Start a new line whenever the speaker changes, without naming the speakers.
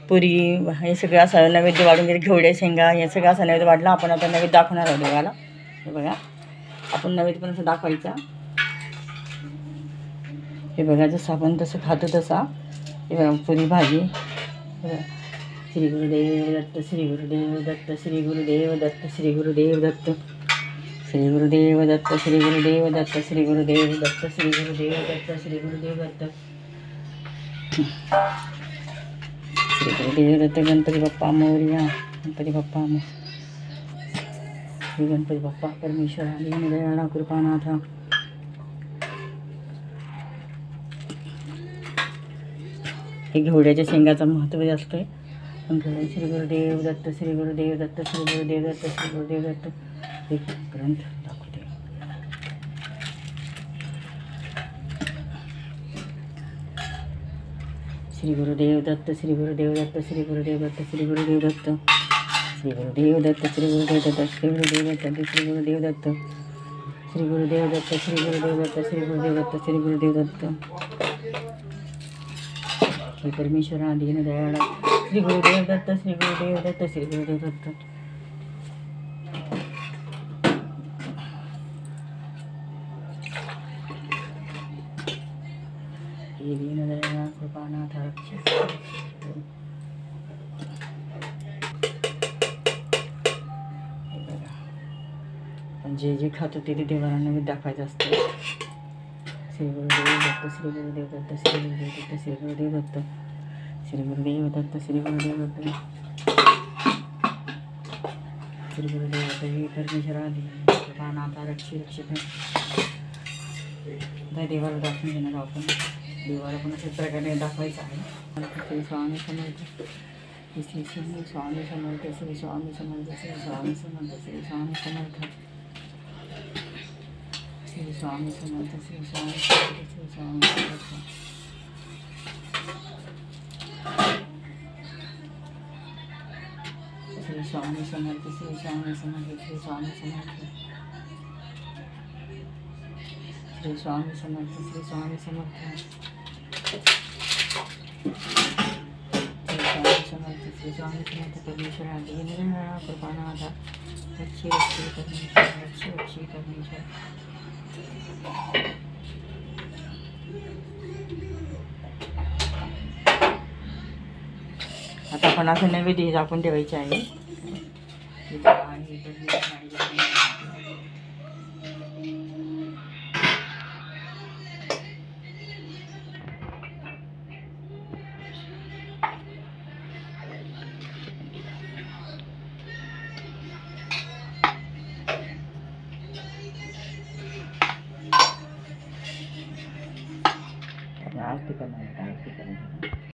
पुरी हे सगळं असं नैवेद्य वाढून गेले, घेवड्या शेंगा हे सगळं असं नैवेद्य वाढला. आपण आता नैवेद्य दाखवणार आहोत देवाला. हे बघा आपण नैवेद्य पण असं दाखवायचा. हे बघा जसं आपण तसं खातो तसा. हे बघा पुरी भाजी. श्री गुरुदेव दत्त, श्री गुरुदेव दत्त, श्री गुरुदेव दत्त, श्री गुरुदेव दत्त, श्री गुरुदेव दत्त, श्री गुरुदेव दत्त, श्री गुरुदेव दत्त, श्री गुरुदेव दत्त, श्री गुरुदेव दत्त, श्री गुरुदेव दत्त. गणपती बाप्पा मोरया, गणपती बाप्पा श्री गणपती बाप्पा परमेश्वरा दयाळा कृपानाथा. हे घेवड्याच्या शेंगाचं महत्त्व जास्त आहे. श्री गुरुदेव दत्त, श्री गुरुदेव दत्त, श्री गुरुदेव दत्त, श्री गुरुदेव दत्त. एक ग्रंथ दाखवते. श्री गुरुदेव दत्त, श्री गुरुदेव दत्त, श्री गुरुदेव दत्त, श्री गुरुदेव दत्त, श्री गुरुदेव दत्त, श्री गुरुदेव दत्त, श्री गुरुदेव दत्त, श्री गुरुदेव दत्त, श्री गुरुदेव दत्त, श्री गुरुदेव दत्त, श्री गुरुदेव दत्त, श्री गुरुदेव दत्त. हे परमेश्वरा दीन दयाळा श्री गुरुदेव दत्त, श्री गुरुदेव दत्त, श्री गुरुदेव दत्त. हे दीन दयाळा कृपानाथ रक्षक. पण जे जे खातो ते देवाला नैवेद्य दाखवायचं असतं. श्री गुरुदेव दत्त, श्री गुरुदेव दत्त, श्री गुरुदेव दत्त, श्री गुरुदेव दत्त, श्री गुरुदेव दत्त, श्री गुरुदेव दत्त, श्री गुरुदेव दत्त. हे परमेश्वरा कृपानाथा रक्षक. देवाला दाखवून घेणार आपण. देवाला पण अशाच प्रकारे दाखवायचं आहे. श्री स्वामी समर्थ, श्री स्वामी समर्थ, श्री स्वामी समर्थ, श्री स्वामी समर्थ, श्री स्वामी समर्थ, श्री स्वामी समर्थ, श्री स्वामी समर्थ, श्री स्वामी समर्थ. श्री स्वामी समर्थ, श्री स्वामी समर्थ, श्री स्वामी समर्थ, श्री स्वामी समर्थ, श्री स्वामी समर्थ, श्री स्वामी समर्थ, श्री स्वामी समर्थ. परमेश्वरा दीनदयाळा कृपानाथा रक्षी रक्षी परमेश्वर, रक्षी रक्षी परमेश्वर. आता आपण असं नैवेद्य झाकून ठेवायचे आहे. आरती करणार.